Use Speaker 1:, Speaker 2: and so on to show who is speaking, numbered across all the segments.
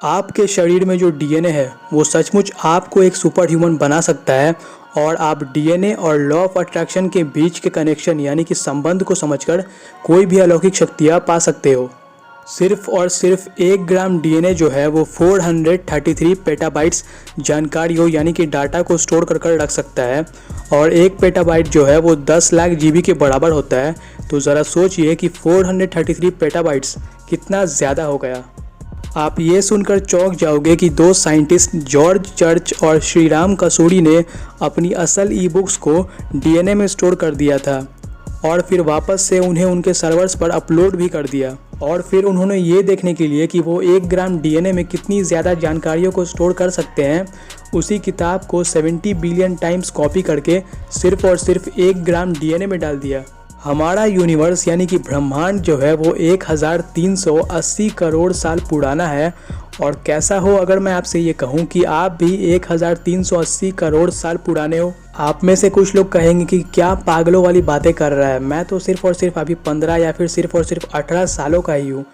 Speaker 1: आपके शरीर में जो डीएनए है वो सचमुच आपको एक सुपर ह्यूमन बना सकता है और आप डीएनए और लॉ ऑफ अट्रैक्शन के बीच के कनेक्शन यानी कि संबंध को समझकर कोई भी अलौकिक शक्तियाँ पा सकते हो। सिर्फ और सिर्फ 1 ग्राम डीएनए जो है वो 433 पेटाबाइट्स जानकारियों यानी कि डाटा को स्टोर कर रख सकता है और 1 पेटाबाइट जो है वो 10 लाख जीबी के बराबर होता है। तो ज़रा सोचिए कि 433 पेटाबाइट्स कितना ज़्यादा हो गया। आप ये सुनकर चौंक जाओगे कि 2 साइंटिस्ट जॉर्ज चर्च और श्रीराम कसूरी ने अपनी असल ई बुक्स को डीएनए में स्टोर कर दिया था और फिर वापस से उन्हें उनके सर्वर्स पर अपलोड भी कर दिया। और फिर उन्होंने ये देखने के लिए कि वो 1 ग्राम डीएनए में कितनी ज़्यादा जानकारियों को स्टोर कर सकते हैं, उसी किताब को 70 बिलियन टाइम्स कॉपी करके सिर्फ और सिर्फ 1 ग्राम डीएनए में डाल दिया। हमारा यूनिवर्स यानी कि ब्रह्मांड जो है वो 1380 करोड़ साल पुराना है। और कैसा हो अगर मैं आपसे ये कहूँ कि आप भी 1380 करोड़ साल पुराने हो। आप में से कुछ लोग कहेंगे कि क्या पागलों वाली बातें कर रहा है, मैं तो सिर्फ और सिर्फ अभी 15 या फिर सिर्फ और सिर्फ 18 सालों का ही हूँ।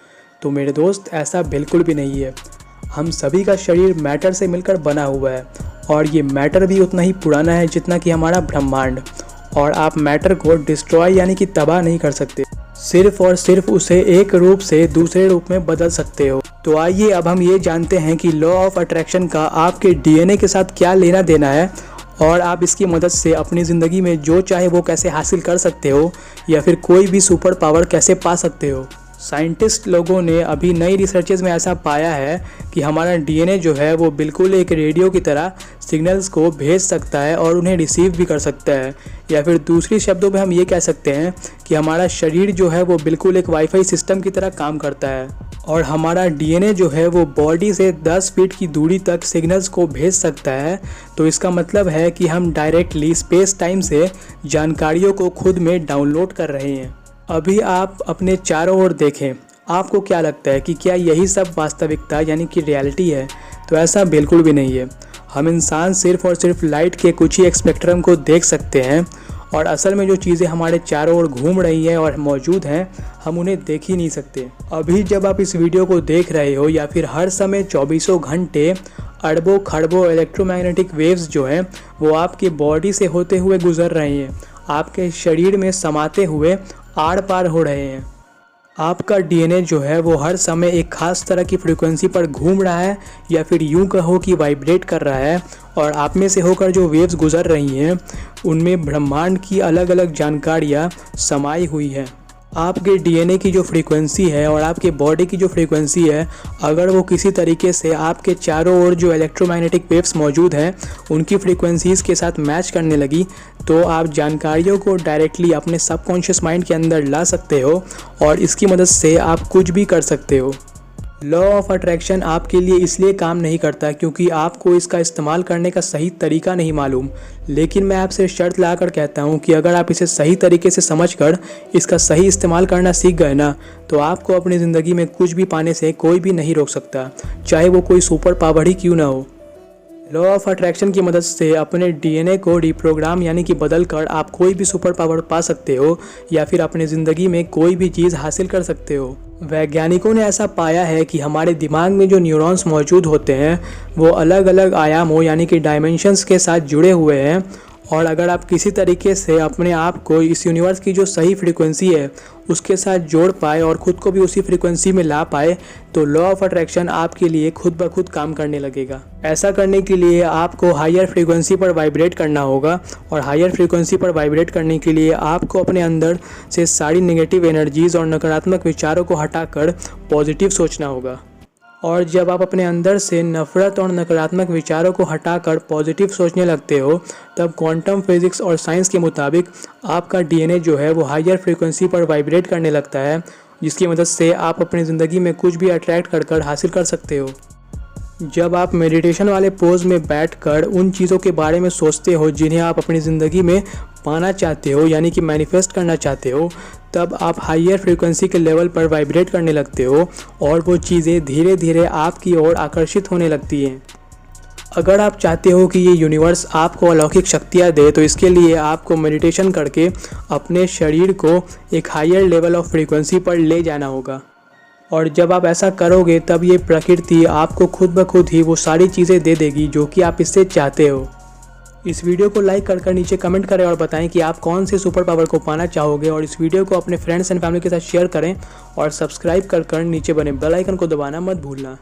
Speaker 1: तो मेरे दोस्त, ऐसा बिल्कुल भी नहीं है। हम सभी का शरीर मैटर से मिलकर बना हुआ है और ये मैटर भी उतना ही पुराना है जितना कि हमारा ब्रह्मांड। और आप मैटर को डिस्ट्रॉय यानी कि तबाह नहीं कर सकते, सिर्फ और सिर्फ उसे एक रूप से दूसरे रूप में बदल सकते हो। तो आइए अब हम ये जानते हैं कि लॉ ऑफ अट्रैक्शन का आपके डीएनए के साथ क्या लेना देना है और आप इसकी मदद से अपनी ज़िंदगी में जो चाहे वो कैसे हासिल कर सकते हो या फिर कोई भी सुपर पावर कैसे पा सकते हो। साइंटिस्ट लोगों ने अभी नई रिसर्चेज में ऐसा पाया है कि हमारा डीएनए जो है वो बिल्कुल एक रेडियो की तरह सिग्नल्स को भेज सकता है और उन्हें रिसीव भी कर सकता है। या फिर दूसरी शब्दों में हम ये कह सकते हैं कि हमारा शरीर जो है वो बिल्कुल एक वाईफाई सिस्टम की तरह काम करता है और हमारा डीएनए जो है वो बॉडी से 10 फीट की दूरी तक सिग्नल्स को भेज सकता है। तो इसका मतलब है कि हम डायरेक्टली स्पेस टाइम से जानकारियों को खुद में डाउनलोड कर रहे हैं। अभी आप अपने चारों ओर देखें, आपको क्या लगता है कि क्या यही सब वास्तविकता यानी कि रियलिटी है? तो ऐसा बिल्कुल भी नहीं है। हम इंसान सिर्फ और सिर्फ लाइट के कुछ ही स्पेक्ट्रम को देख सकते हैं और असल में जो चीज़ें हमारे चारों ओर घूम रही हैं और मौजूद हैं, हम उन्हें देख ही नहीं सकते। अभी जब आप इस वीडियो को देख रहे हो या फिर हर समय 24 घंटे अरबों खरबों इलेक्ट्रोमैग्नेटिक वेव्स जो हैं वो आपकी बॉडी से होते हुए गुजर रहे हैं, आपके शरीर में समाते हुए आर पार हो रहे हैं। आपका डीएनए जो है वो हर समय एक खास तरह की फ्रीक्वेंसी पर घूम रहा है या फिर यूं कहो कि वाइब्रेट कर रहा है और आप में से होकर जो वेव्स गुजर रही हैं उनमें ब्रह्मांड की अलग अलग जानकारियाँ समाई हुई हैं। आपके डीएनए की जो फ्रीक्वेंसी है और आपके बॉडी की जो फ्रीक्वेंसी है, अगर वो किसी तरीके से आपके चारों ओर जो इलेक्ट्रोमैग्नेटिक वेव्स मौजूद हैं उनकी फ्रीक्वेंसीज़ के साथ मैच करने लगी तो आप जानकारियों को डायरेक्टली अपने सबकॉन्शियस माइंड के अंदर ला सकते हो और इसकी मदद से आप कुछ भी कर सकते हो। लॉ ऑफ अट्रैक्शन आपके लिए इसलिए काम नहीं करता क्योंकि आपको इसका इस्तेमाल करने का सही तरीका नहीं मालूम, लेकिन मैं आपसे शर्त लाकर कहता हूँ कि अगर आप इसे सही तरीके से समझकर इसका सही इस्तेमाल करना सीख गए ना, तो आपको अपनी ज़िंदगी में कुछ भी पाने से कोई भी नहीं रोक सकता, चाहे वो कोई सुपर पावर ही क्यों ना हो। लॉ ऑफ अट्रैक्शन की मदद से अपने डीएनए को रिप्रोग्राम यानी कि बदल कर आप कोई भी सुपर पावर पा सकते हो या फिर अपनी ज़िंदगी में कोई भी चीज़ हासिल कर सकते हो। वैज्ञानिकों ने ऐसा पाया है कि हमारे दिमाग में जो न्यूरॉन्स मौजूद होते हैं वो अलग अलग आयामों यानी कि डायमेंशंस के साथ जुड़े हुए हैं और अगर आप किसी तरीके से अपने आप को इस यूनिवर्स की जो सही फ्रीक्वेंसी है उसके साथ जोड़ पाए और ख़ुद को भी उसी फ्रीक्वेंसी में ला पाए तो लॉ ऑफ अट्रैक्शन आपके लिए खुद ब खुद काम करने लगेगा। ऐसा करने के लिए आपको हायर फ्रीक्वेंसी पर वाइब्रेट करना होगा और हायर फ्रीक्वेंसी पर वाइब्रेट करने के लिए आपको अपने अंदर से सारी नेगेटिव एनर्जीज़ और नकारात्मक विचारों को हटाकर पॉजिटिव सोचना होगा। और जब आप अपने अंदर से नफ़रत और नकारात्मक विचारों को हटाकर पॉजिटिव सोचने लगते हो तब क्वांटम फिज़िक्स और साइंस के मुताबिक आपका डीएनए जो है वो हायर फ्रीक्वेंसी पर वाइब्रेट करने लगता है, जिसकी मदद से आप अपनी ज़िंदगी में कुछ भी अट्रैक्ट कर हासिल कर सकते हो। जब आप मेडिटेशन वाले पोज में बैठकर उन चीज़ों के बारे में सोचते हो जिन्हें आप अपनी ज़िंदगी में पाना चाहते हो यानी कि मैनिफेस्ट करना चाहते हो, तब आप हायर फ्रीक्वेंसी के लेवल पर वाइब्रेट करने लगते हो और वो चीज़ें धीरे धीरे आपकी ओर आकर्षित होने लगती हैं। अगर आप चाहते हो कि ये यूनिवर्स आपको अलौकिक शक्तियाँ दे तो इसके लिए आपको मेडिटेशन करके अपने शरीर को एक हायर लेवल ऑफ फ्रीक्वेंसी पर ले जाना होगा। और जब आप ऐसा करोगे तब ये प्रकृति आपको खुद ब खुद ही वो सारी चीज़ें दे देगी जो कि आप इससे चाहते हो। इस वीडियो को लाइक कर नीचे कमेंट करें और बताएं कि आप कौन से सुपर पावर को पाना चाहोगे, और इस वीडियो को अपने फ्रेंड्स एंड फैमिली के साथ शेयर करें और सब्सक्राइब कर नीचे बने बेल आइकन को दबाना मत भूलना।